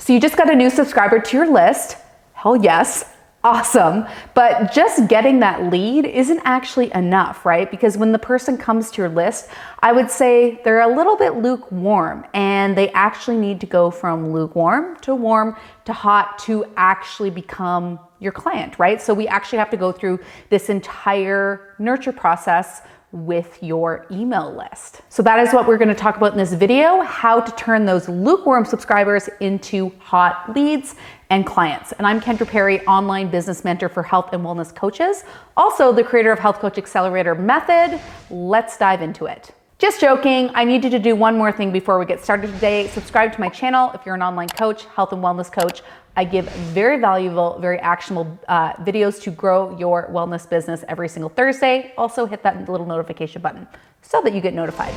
So you just got a new subscriber to your list. Hell yes. Awesome. But just getting that lead isn't actually enough, right? Because when the person comes to your list, I would say they're a little bit lukewarm, and they actually need to go from lukewarm to warm to hot to actually become your client, right? So we actually have to go through this entire nurture process with your email list. So that is what we're going to talk about in this video, how to turn those lukewarm subscribers into hot leads and clients. And I'm Kendra Perry, online business mentor for health and wellness coaches, also the creator of Health Coach Accelerator Method. Let's dive into it. Just joking, I need you to do one more thing before we get started today. Subscribe to my channel if you're an online coach, health and wellness coach. I give very valuable, very actionable videos to grow your wellness business every single Thursday. Also hit that little notification button so that you get notified.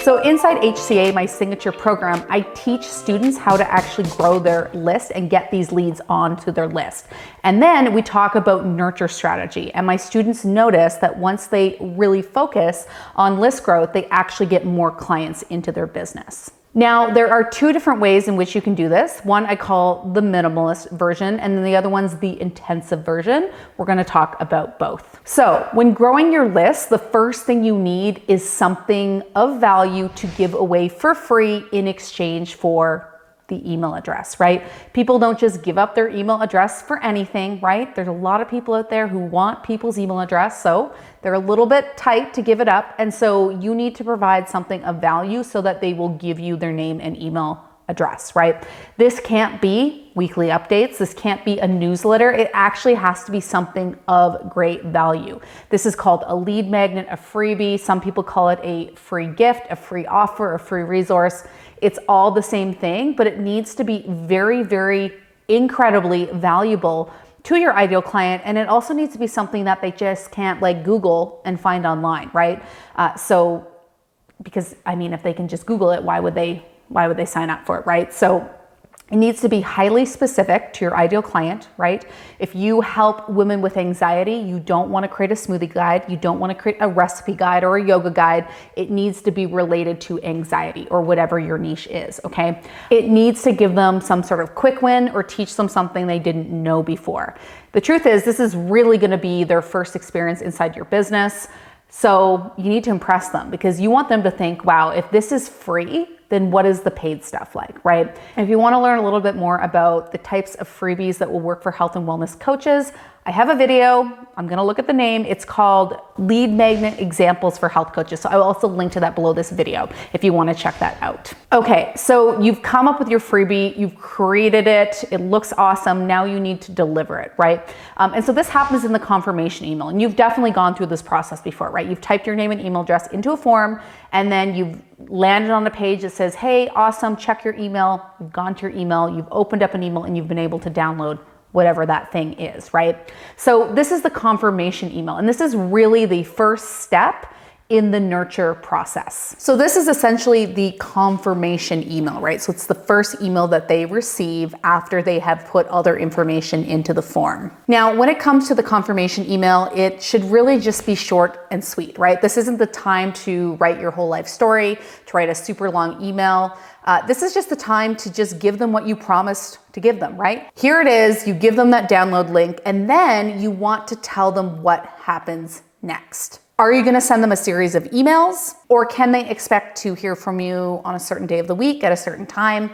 So inside HCA, my signature program, I teach students how to actually grow their list and get these leads onto their list. And then we talk about nurture strategy. And my students notice that once they really focus on list growth, they actually get more clients into their business. Now, there are two different ways in which you can do this. One I call the minimalist version, and then the other one's the intensive version. We're going to talk about both. So when growing your list, the first thing you need is something of value to give away for free in exchange for the email address, right? People don't just give up their email address for anything, right? There's a lot of people out there who want people's email address, so they're a little bit tight to give it up. And so you need to provide something of value so that they will give you their name and email address, right? This can't be weekly updates. This can't be a newsletter. It actually has to be something of great value. This is called a lead magnet, a freebie. Some people call it a free gift, a free offer, a free resource. It's all the same thing, but it needs to be very, very incredibly valuable to your ideal client. And it also needs to be something that they just can't like Google and find online, right? Because I mean, if they can just Google it, why would they sign up for it, right? So it needs to be highly specific to your ideal client, right? If you help women with anxiety, you don't want to create a smoothie guide. You don't want to create a recipe guide or a yoga guide. It needs to be related to anxiety or whatever your niche is, okay? It needs to give them some sort of quick win or teach them something they didn't know before. The truth is, this is really going to be their first experience inside your business. So you need to impress them because you want them to think, wow, if this is free, then what is the paid stuff like, right? And if you want to learn a little bit more about the types of freebies that will work for health and wellness coaches, I have a video. I'm going to look at the name. It's called Lead Magnet Examples for Health Coaches. So I will also link to that below this video if you want to check that out. Okay, so you've come up with your freebie. You've created it. It looks awesome. Now you need to deliver it, right? And so this happens in the confirmation email. And you've definitely gone through this process before, right? You've typed your name and email address into a form, and then you've landed on a page that says, hey, awesome, check your email. You've gone to your email. You've opened up an email, and you've been able to download whatever that thing is, right? So this is the confirmation email, and this is really the first step in the nurture process. So this is essentially the confirmation email, right? So it's the first email that they receive after they have put all their information into the form. Now, when it comes to the confirmation email, it should really just be short and sweet, right? This isn't the time to write your whole life story, to write a super long email. This is just the time to just give them what you promised to give them, right? Here it is, you give them that download link, and then you want to tell them what happens next. Are you gonna send them a series of emails, or can they expect to hear from you on a certain day of the week at a certain time?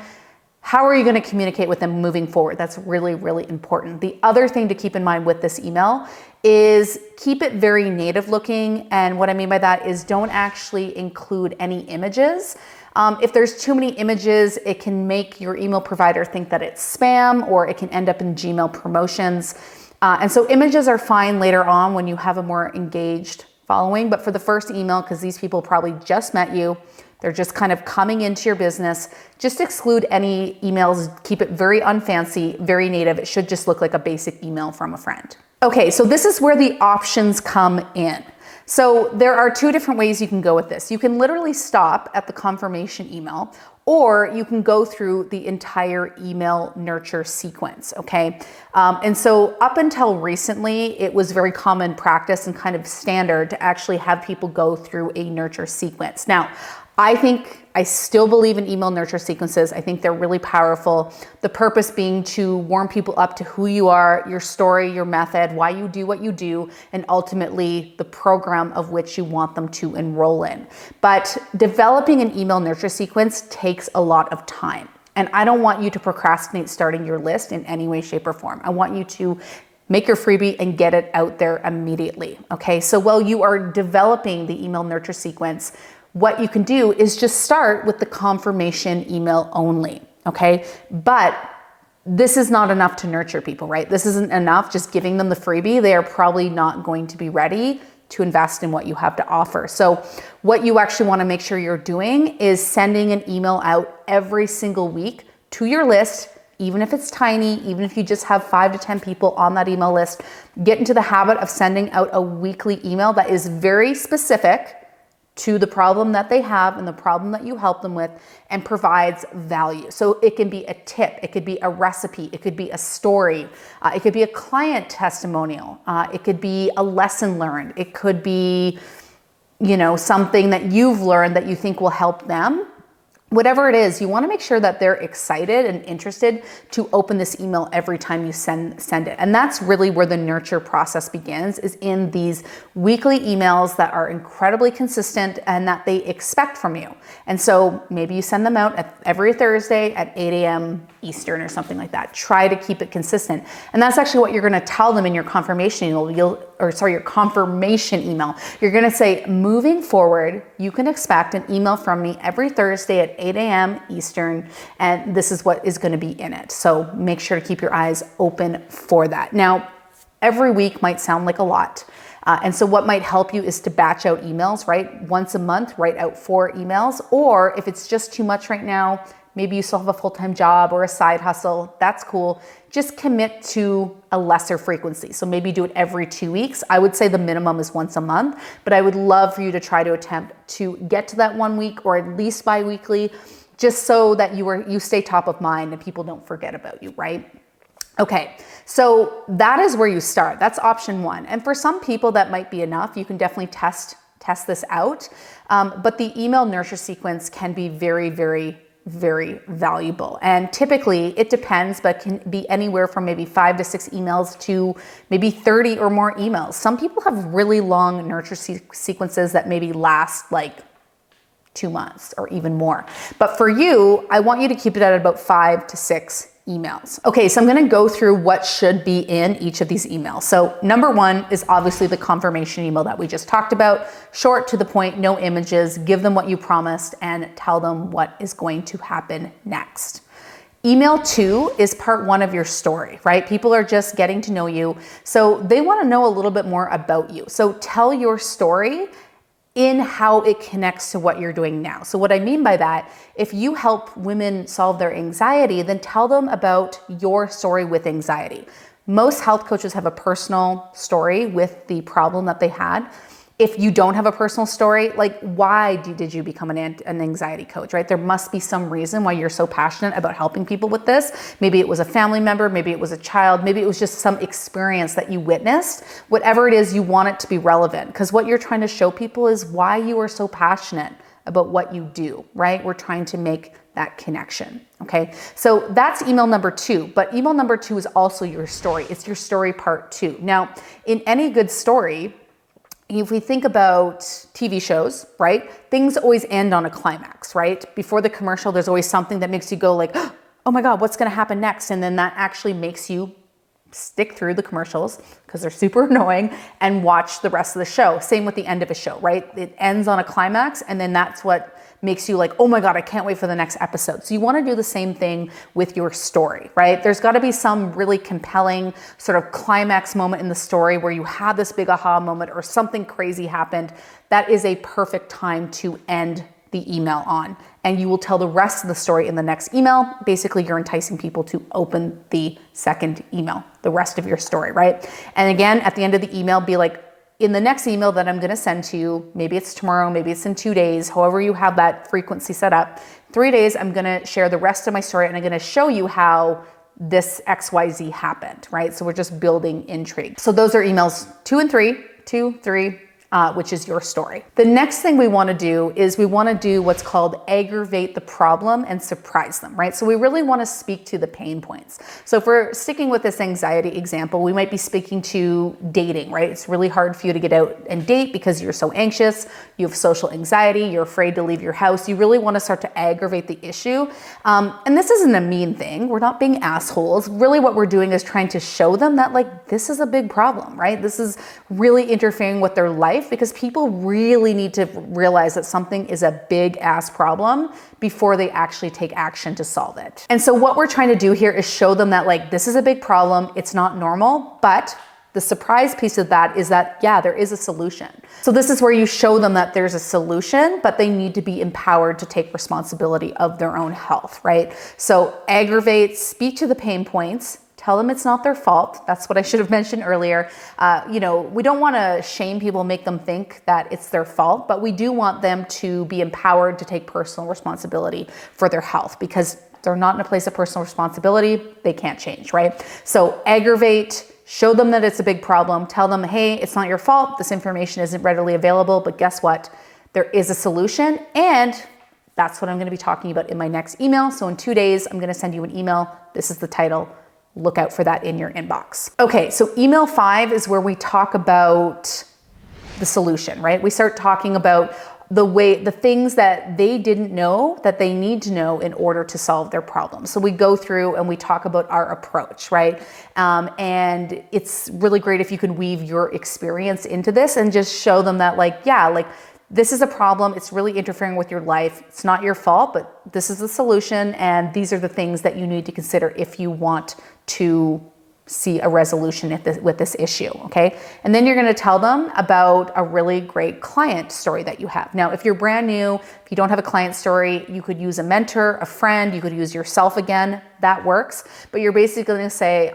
How are you gonna communicate with them moving forward? That's really, really important. The other thing to keep in mind with this email is keep it very native looking. And what I mean by that is don't actually include any images. If there's too many images, it can make your email provider think that it's spam, or it can end up in Gmail promotions. And so images are fine later on when you have a more engaged following, but for the first email, because these people probably just met you, they're just kind of coming into your business, just exclude any emails, keep it very unfancy, very native. It should just look like a basic email from a friend. Okay, so this is where the options come in. So there are two different ways you can go with this. You can literally stop at the confirmation email, or you can go through the entire email nurture sequence, okay? And so up until recently, it was very common practice and kind of standard to actually have people go through a nurture sequence. Now, I still believe in email nurture sequences. I think they're really powerful. The purpose being to warm people up to who you are, your story, your method, why you do what you do, and ultimately the program of which you want them to enroll in. But developing an email nurture sequence takes a lot of time. And I don't want you to procrastinate starting your list in any way, shape, or form. I want you to make your freebie and get it out there immediately. Okay, so while you are developing the email nurture sequence, what you can do is just start with the confirmation email only, okay? But this is not enough to nurture people, right? This isn't enough just giving them the freebie. They are probably not going to be ready to invest in what you have to offer. So what you actually want to make sure you're doing is sending an email out every single week to your list, even if it's tiny, even if you just have 5 to 10 people on that email list. Get into the habit of sending out a weekly email that is very specific to the problem that they have and the problem that you help them with, and provides value. So it can be a tip, it could be a recipe, it could be a story, it could be a client testimonial, it could be a lesson learned, it could be, something that you've learned that you think will help them. Whatever it is, you want to make sure that they're excited and interested to open this email every time you send it. And that's really where the nurture process begins, is in these weekly emails that are incredibly consistent and that they expect from you. And so maybe you send them out every Thursday at 8 a.m. Eastern or something like that. Try to keep it consistent. And that's actually what you're going to tell them in your confirmation email. Your confirmation email. You're going to say, moving forward, you can expect an email from me every Thursday at 8 a.m. Eastern, and this is what is going to be in it. So make sure to keep your eyes open for that. Now, every week might sound like a lot. And so what might help you is to batch out emails, right? Once a month, write out 4 emails. Or if it's just too much right now, maybe you still have a full-time job or a side hustle, that's cool. Just commit to a lesser frequency. So maybe do it every 2 weeks. I would say the minimum is once a month, but I would love for you to try to attempt to get to that 1 week or at least bi-weekly, just so that you stay top of mind and people don't forget about you, right? Okay, so that is where you start. That's option 1. And for some people that might be enough. You can definitely test this out. But the email nurture sequence can be very, very, very valuable. And typically it depends, but can be anywhere from maybe 5 to 6 emails to maybe 30 or more emails. Some people have really long nurture sequences that maybe last like 2 months or even more. But for you, I want you to keep it at about 5 to 6 emails. Okay, so I'm going to go through what should be in each of these emails. So number 1 is obviously the confirmation email that we just talked about. Short, to the point, no images, give them what you promised and tell them what is going to happen next. Email 2 is part 1 of your story, right? People are just getting to know you. So they want to know a little bit more about you. So tell your story in how it connects to what you're doing now. So what I mean by that, if you help women solve their anxiety, then tell them about your story with anxiety. Most health coaches have a personal story with the problem that they had. If you don't have a personal story, like why did you become an anxiety coach, right? There must be some reason why you're so passionate about helping people with this. Maybe it was a family member, maybe it was a child, maybe it was just some experience that you witnessed. Whatever it is, you want it to be relevant, because what you're trying to show people is why you are so passionate about what you do, right? We're trying to make that connection, okay? So that's email number 2, but email number 2 is also your story. It's your story part 2. Now, in any good story, if we think about TV shows, right? Things always end on a climax, right? Before the commercial, there's always something that makes you go like, oh my God, what's going to happen next? And then that actually makes you stick through the commercials because they're super annoying and watch the rest of the show. Same with the end of a show, right? It ends on a climax and then that's what makes you like, oh my God, I can't wait for the next episode. So you want to do the same thing with your story, right? There's got to be some really compelling sort of climax moment in the story where you had this big aha moment or something crazy happened. That is a perfect time to end the email on. And you will tell the rest of the story in the next email. Basically, you're enticing people to open the second email, the rest of your story, right? And again, at the end of the email, be like, in the next email that I'm going to send to you, maybe it's tomorrow, maybe it's in 2 days, however you have that frequency set up, 3 days, I'm going to share the rest of my story and I'm going to show you how this XYZ happened, right? So we're just building intrigue. So those are emails 2 and 3, 2, 3. which is your story. The next thing we want to do is we want to do what's called aggravate the problem and surprise them, right? So we really want to speak to the pain points. So if we're sticking with this anxiety example, we might be speaking to dating, right? It's really hard for you to get out and date because you're so anxious, you have social anxiety, you're afraid to leave your house. You really want to start to aggravate the issue. And this isn't a mean thing. We're not being assholes. Really what we're doing is trying to show them that like, this is a big problem, right? This is really interfering with their life, because people really need to realize that something is a big ass problem before they actually take action to solve it. And so what we're trying to do here is show them that like, this is a big problem. It's not normal, but the surprise piece of that is that, yeah, there is a solution. So this is where you show them that there's a solution, but they need to be empowered to take responsibility of their own health, right? So aggravate, speak to the pain points, tell them it's not their fault. That's what I should have mentioned earlier. We don't want to shame people, make them think that it's their fault, but we do want them to be empowered to take personal responsibility for their health, because they're not in a place of personal responsibility, they can't change, right? So aggravate, show them that it's a big problem, tell them, hey, it's not your fault, this information isn't readily available, but guess what? There is a solution, and that's what I'm going to be talking about in my next email. So in 2 days, I'm going to send you an email. This is the title. Look out for that in your inbox. Okay, so email 5 is where we talk about the solution, right? We start talking about the things that they didn't know that they need to know in order to solve their problem. So we go through and we talk about our approach, right? And it's really great if you can weave your experience into this and just show them that like, yeah, like this is a problem. It's really interfering with your life. It's not your fault, but this is the solution. And these are the things that you need to consider if you want to see a resolution with this issue, okay? And then you're gonna tell them about a really great client story that you have. Now, if you're brand new, if you don't have a client story, you could use a mentor, a friend, you could use yourself again, that works. But you're basically gonna say,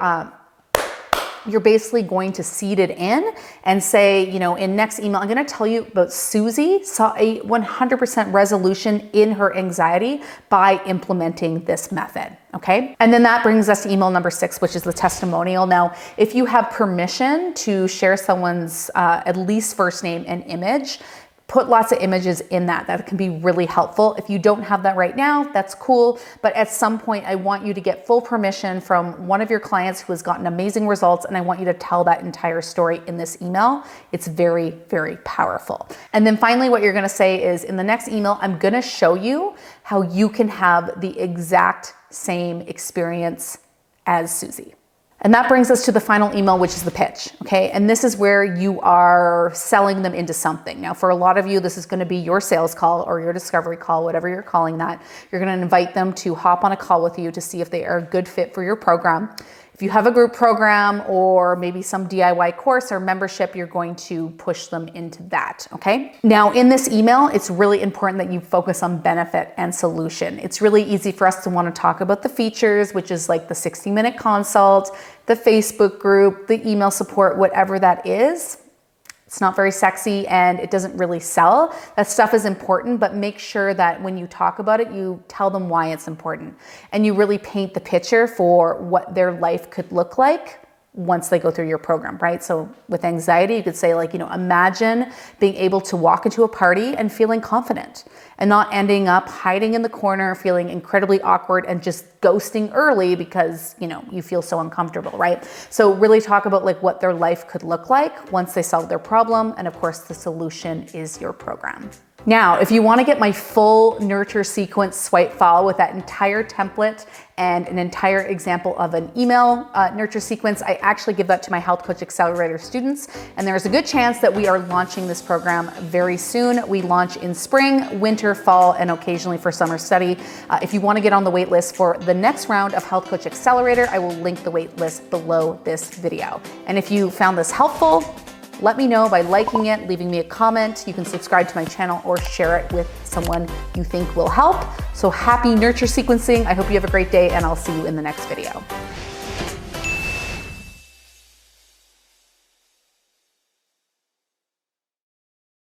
you're basically going to seed it in and say, in next email, I'm going to tell you about Susie saw a 100% resolution in her anxiety by implementing this method. Okay. And then that brings us to email number 6, which is the testimonial. Now, if you have permission to share someone's at least first name and image, put lots of images in that can be really helpful. If you don't have that right now, that's cool. But at some point, I want you to get full permission from one of your clients who has gotten amazing results. And I want you to tell that entire story in this email. It's very, very powerful. And then finally, what you're gonna say is in the next email, I'm gonna show you how you can have the exact same experience as Susie. And that brings us to the final email, which is the pitch, okay? And this is where you are selling them into something. Now, for a lot of you, this is gonna be your sales call or your discovery call, whatever you're calling that. You're gonna invite them to hop on a call with you to see if they are a good fit for your program. If you have a group program or maybe some DIY course or membership, you're going to push them into that, okay? Now, in this email, it's really important that you focus on benefit and solution. It's really easy for us to want to talk about the features, which is like the 60-minute consult, the Facebook group, the email support, whatever that is. It's not very sexy and it doesn't really sell. That stuff is important, but make sure that when you talk about it, you tell them why it's important and you really paint the picture for what their life could look like once they go through your program, right? So with anxiety, you could say like, imagine being able to walk into a party and feeling confident and not ending up hiding in the corner, feeling incredibly awkward and just ghosting early because, you feel so uncomfortable, right? So really talk about like what their life could look like once they solve their problem. And of course, the solution is your program. Now, if you want to get my full nurture sequence swipe file with that entire template and an entire example of an email nurture sequence, I actually give that to my Health Coach Accelerator students. And there's a good chance that we are launching this program very soon. We launch in spring, winter, fall, and occasionally for summer study. If you want to get on the wait list for the next round of Health Coach Accelerator, I will link the wait list below this video. And if you found this helpful, let me know by liking it, leaving me a comment. You can subscribe to my channel or share it with someone you think will help. So happy nurture sequencing. I hope you have a great day and I'll see you in the next video.